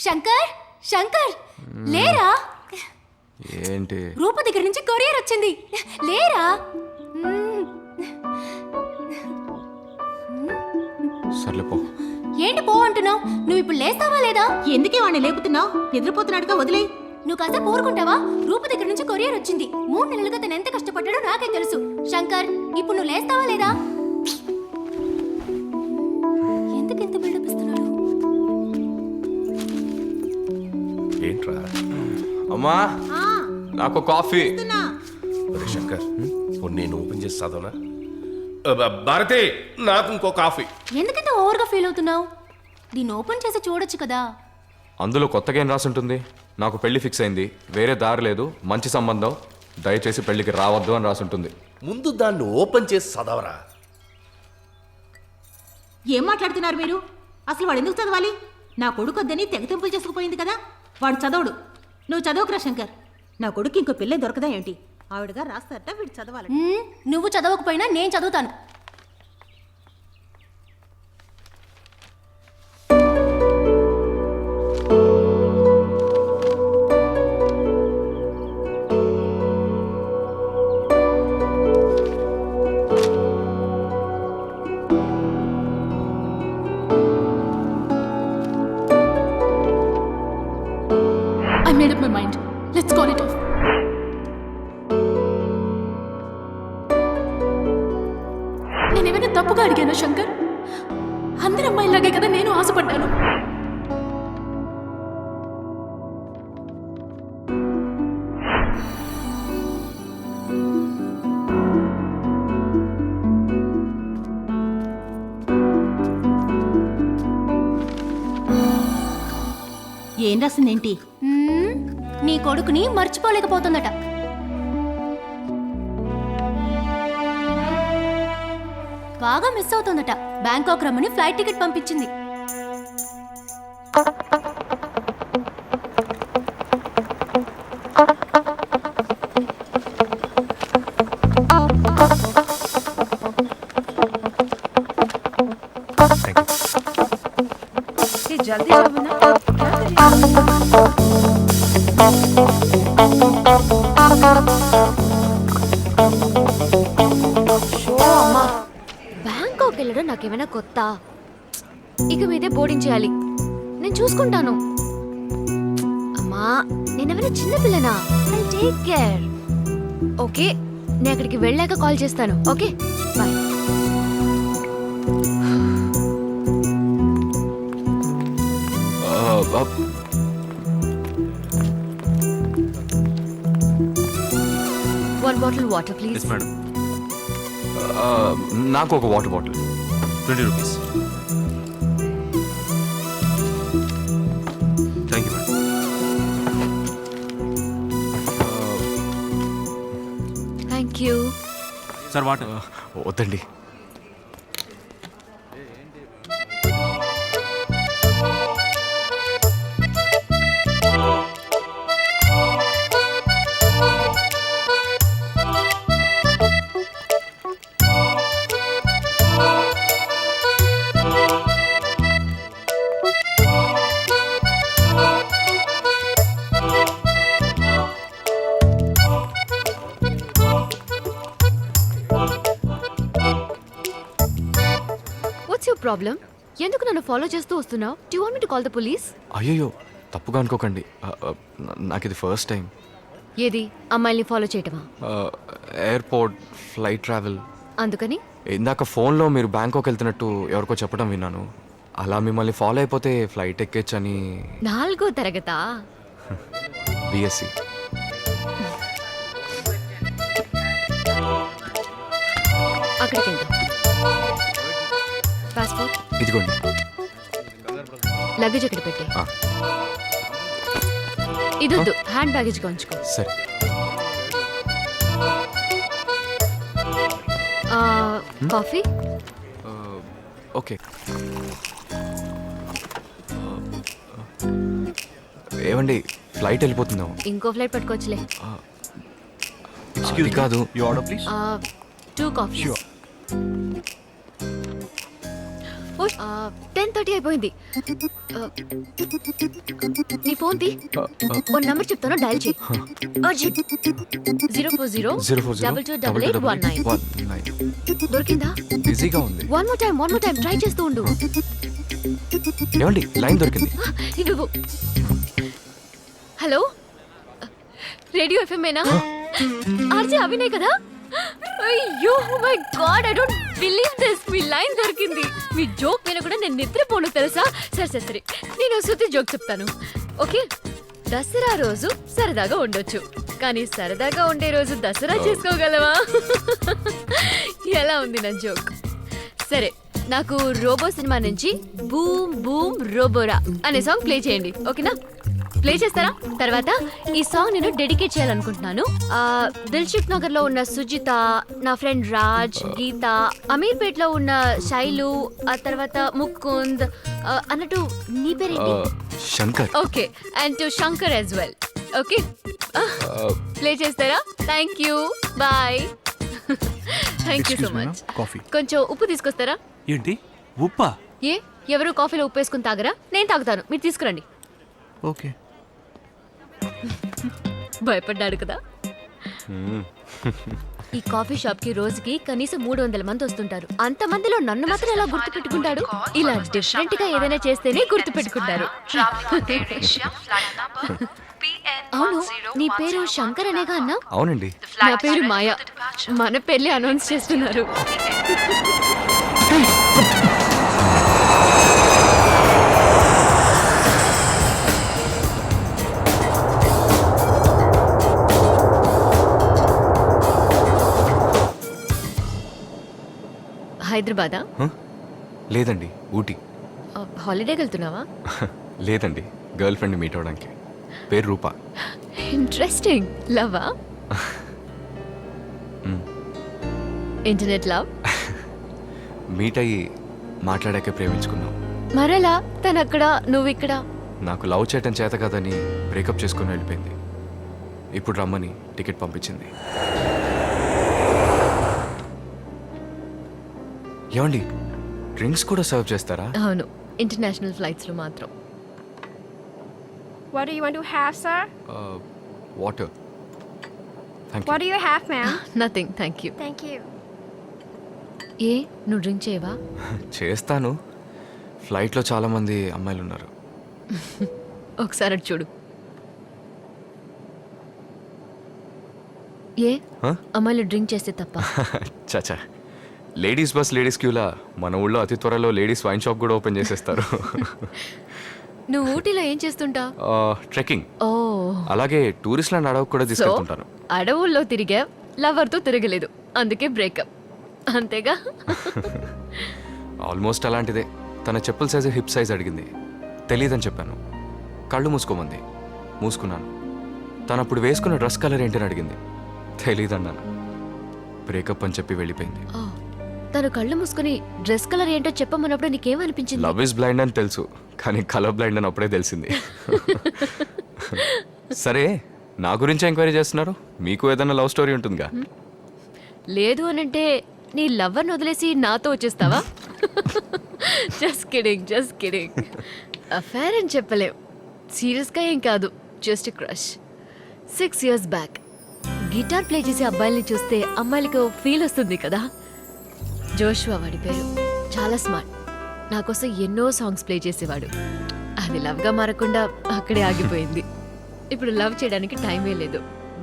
శంకర్ శంకర్ లేరా? ఏంటి? రూప దగ్గర నుంచి కొరియర్ వచ్చింది, లేరా? సర్లే పో. ఏంటి పో అంటున్నావు? నువ్వు ఇప్పుడు లేస్తావా లేదా? ఎందుకే వాడిని లేపుతున్నావు? నిద్రపోతున్నాడుగా, వదిలే. నువ్వు కాస్త ఊరుకుంటావా? రూప దగ్గర నుంచి కొరియర్ వచ్చింది. 3 నెలలుగా తను ఎంత కష్టపడ్డాడో నాకే తెలుసు. శంకర్, ఇప్పుడు నువ్వు లేస్తావా లేదా? ఎందుకు ఎంత బిల్డప్ ఇస్తున్నాడు? ఏంట్రా? అమ్మా, నాకు కాఫీ. అరే శంకర్, నేను ఓపెన్ చేసి చదవనా? భారతి, నాకు ఇంకో కాఫీ. ఎందుకంత ఓవర్గా ఫీల్ అవుతున్నావు? దీన్ని ఓపెన్ చేసి చూడొచ్చు కదా. అందులో కొత్తగా ఏం రాసుంటుంది? నాకు పెళ్లి ఫిక్స్ అయింది, వేరే దారి లేదు, మంచి సంబంధం, దయచేసి పెళ్లికి రావద్దు అని రాసుంటుంది. ముందు దాన్ని ఓపెన్ చేసి చదవరా. ఏం మాట్లాడుతున్నారు మీరు? అసలు వాడు ఎందుకు చదవాలి? నా కొడుకు వద్దని తెగతింపులు చేసుకుపోయింది కదా, వాడు చదవడు. నువ్వు చదవకురా శంకర్. నా కొడుకు ఇంకో పిల్లే దొరకదా ఏంటి? ఆవిడగా రాస్తారట, వీడు చదవాలి. నువ్వు చదవకపోయినా నేను చదువుతాను. I made up my mind. Let's call it off. నేనేమైనా తప్పుగా అడిగానా శంకర్? అందరి అమ్మాయిలాగే కదా నేను ఆశపడ్డాను. ఏం రాసిందేంటి? నీ కొడుకుని మర్చిపోలేకపోతుందట. బాగా మిస్ అవుతుందట. బ్యాంకాక్ రమ్మని ఫ్లైట్ టికెట్ పంపించింది. జల్దీ బ్యాంకాక్ వెళ్ళడం నాకేమైనా కొత్త? ఇక మీదే బోర్డింగ్ చేయాలి, నేను చూసుకుంటాను. అమ్మా, నేనేమైనా చిన్నపిల్లనా? Take care. ఓకే, నేను అక్కడికి వెళ్ళాక కాల్ చేస్తాను. Okay, bye. One bottle water, please. Yes, madam. నాకు ఒక water bottle. 20 rupees. Thank you, madam. Thank you. Sir, water. వద్దండి. ప్రాబ్లం? ఎందుకు నన్ను ఫాలో చేస్తూ వస్తున్నావు? Do you want me to call the police? అయ్యో, తప్పుగా అనుకోకండి, నాకు ఇది ఫస్ట్ టైం. ఏది, అమ్మాయిల్ని ఫాలో చేయటమా? Airport, flight travel. అందుకని? ఇందాక ఫోన్లో మీరు బ్యాంకాక్ వెళ్తున్నట్టు ఎవరికో చెప్పడం విన్నాను. అలా మిమ్మల్ని ఫాలో అయిపోతే ఫ్లైట్ ఎక్కేచ్చని. 4వ తరగతా? బిఎస్సి. అక్కడికి వెళ్దాం. పాస్పోర్ట్ ఇదిగోండి. లగేజ్ అక్కడ పెట్టే. ఇదొద్దు, హ్యాండ్ బ్యాగేజ్గా ఉంచుకో. సరే. కాఫీ? ఓకే. ఏమండి, ఫ్లైట్ వెళ్ళిపోతుందాం. ఇంకో ఫ్లైట్ పట్టుకోవచ్చులే. అది కాదు. You order, please. 2 coffees. Sure. 10:30 అయిపోయింది. నీ ఫోన్ తీ. ఓ నంబర్ చెప్తాను, డయల్ చేయి. 040-2288-19. దొరికిందా? బిజీగా ఉంది. వన్ మోర్ టైం ట్రై చేస్తూ ఉండు. ఏమండి లైన్ దొరికింది. ఇవ్వు. హలో, రేడియో ఎఫ్ఎంఏనా? ఆర్జే అవినాయ్ కదా? అయ్యో my God, I don't believe this. మీ లైన్ దొరికింది. మీ జోక్ విన కూడా నేను నిద్రపోను తెలుసా? సరే నేను శృతి జోక్ చెప్తాను, ఓకే? దసరా రోజు సరదాగా ఉండొచ్చు, కానీ సరదాగా ఉండే రోజు దసరా చేసుకోగలవా? ఎలా ఉంది నా జోక్? సరే, నాకు రోబో సినిమా నుంచి బూమ్ బూమ్ రోబోరా అనే సాంగ్ ప్లే చేయండి, ఓకేనా? ప్లే చేస్తారా? తర్వాత ఈ సాంగ్ నేను డెడికేట్ చేయాలనుకుంటున్నాను. దిల్షుక్ నగర్ లో ఉన్న సుజిత, నా ఫ్రెండ్ రాజ్, గీత, అమీర్పేట్ లో ఉన్న శైలు, ఆ తర్వాత ముకుంద్, అన్నట్టు నీ పేరేంటి? Shankar. Okay, and to Shankar as well. Okay, play చేస్తారా? Thank you, bye. Thank you so much. Coffee. కొంచెం ఉప్పు తీసుకొస్తారా? ఏంటి ఉప్పా? ఏ, ఎవరు కాఫీలో ఉప్పు వేసుకుని తాగరా? నేను తాగుతాను, మీరు తీసుకురండి. ఓకే. భయపడ్డాడు కదా? ఈ కాఫీ షాప్ కి రోజుకి కనీసం 300 మంది వస్తుంటారు. అంత మందిలో నన్ను మాత్రం ఎలా గుర్తు పెట్టుకుంటాడు? ఇలా డిఫరెంట్ గా ఏదైనా చేస్తేనే గుర్తు పెట్టుకుంటారు. అవును, నీ పేరు శంకర్ అనేగా అన్నా? అవునండి. నా పేరు మాయా. మన పెళ్లి అనౌన్స్ చేస్తున్నారు. హైదరాబాదా? లేదండి, ఊటీ. హాలిడేకి వెళ్తున్నావా? లేదండి, గర్ల్ ఫ్రెండ్ మీట్ అవడానికి. పేరు రూపా. ఇంట్రెస్టింగ్. లవా? Internet love? మీట్ అయ్యి మాట్లాడాకే ప్రేమించుకున్నాం. మరలా తనక్కడ, నువ్వు ఇక్కడ? నాకు లవ్ చేయటం చేత కాదని బ్రేకప్ చేసుకుని వెళ్ళిపోయింది. ఇప్పుడు రమ్మని టికెట్ పంపించింది. ఏమండి, డ్రింక్స్ కూడా సర్వ్ చేస్తారా? అవును, ఇంటర్నేషనల్ ఫ్లైట్స్ లో మాత్రం. What do you want to have, sir? Water. Thank What do you have, ma'am? Nothing, thank you. Thank you. ఏ, నువ్వు డ్రింక్ చేయవా? చేస్తాను. ఫ్లైట్లో చాలా మంది అమ్మాయిలు ఉన్నారు. ఒకసారి అటు చూడు. ఏ, Huh? అమ్మాయిలు డ్రింక్ చేస్తే తప్ప? చాచా, లేడీస్ బస్ లేడీస్ క్యూలా మన ఊళ్ళో అతి త్వరలో లేడీస్ వైన్ షాప్ కూడా ఓపెన్ చేసేస్తారు. నువ్వు ఊటీలో ఏం చేస్తుంటావు? ట్రెక్కింగ్, ఓ, అలాగే టూరిస్ట్ ల్యాండ్ అడవి కూడా సో తీసుకెళ్తుంటాను. అడవుల్లో తిరిగా, లవర్తో తిరగలేదు, అందుకే బ్రేకప్, అంతేగా? ఆల్మోస్ట్ అలాంటిదే. తన చెప్పుల సైజు హిప్ సైజ్ అడిగింది. తెలీదని చెప్పాను. కళ్ళు మూసుకోమంది. మూసుకున్నాను. తను అప్పుడు వేసుకున్న డ్రెస్ కలర్ ఏంటని అడిగింది. తెలీదన్నాను. బ్రేకప్ అని చెప్పి వెళ్ళిపోయింది. ఓ, తను కళ్ళు మూసుకుని డ్రెస్ కలర్ ఏంటో చెప్పమన్నప్పుడు నీకేమనిపించింది? లవ్ ఇస్ బ్లైండ్ అని తెలుసు, కానీ కలర్ బ్లైండ్ అని అప్పుడే తెలిసింది. సరే, నా గురించి ఎంక్వైరీ చేస్తున్నారు. మీకు ఏదైనా లవ్ స్టోరీ ఉంటుందిగా? లేదు అనంటే నీ లవర్ని వదిలేసి నాతో వచ్చేస్తావా? Just kidding. అఫైర్ అని చెప్పలేం, సీరియస్గా ఏం కాదు, just crush. 6 years back guitar play చేసే అబ్బాయిల్ని చూస్తే అమ్మాయిలకు ఫీల్ వస్తుంది కదా. జోషువా వాడి పేరు. చాలా స్మార్ట్. నా కోసం ఎన్నో సాంగ్స్ ప్లే చేసేవాడు. అది లవ్గా మారకుండా అక్కడే ఆగిపోయింది. ఇప్పుడు లవ్ చేయడానికి టైమే లేదు.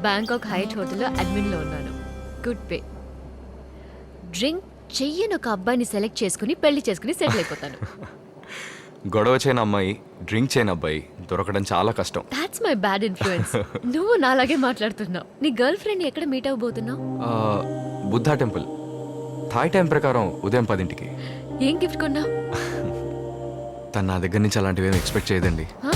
బ్యాంకాక్ హైట్ హోటల్లో అడ్మిన్లో ఉన్నాను. Good pay. డ్రింక్ చెయ్యని ఒక అబ్బాయిని సెలెక్ట్ చేసుకుని పెళ్లి చేసుకుని సెటిల్ అయిపోతాను. గొడవ చేయని అమ్మాయి, డ్రింక్ చేయని అబ్బాయి దొరకడం చాలా కష్టం. That's my bad influence. నువ్వు నాలాగే మాట్లాడుతున్నావు. నీ గర్ల్ ఫ్రెండ్ ఎక్కడ మీట్ అవ్వబోతున్నావు? బుద్ధా టెంపుల్. థాయ్ టైం ప్రకారం ఉదయం 10ంటికి. ఏం గిఫ్ట్ కొన్నావు? తను నా దగ్గర నుంచి అలాంటివి ఏమి ఎక్స్పెక్ట్ చేయదండి. ఆ?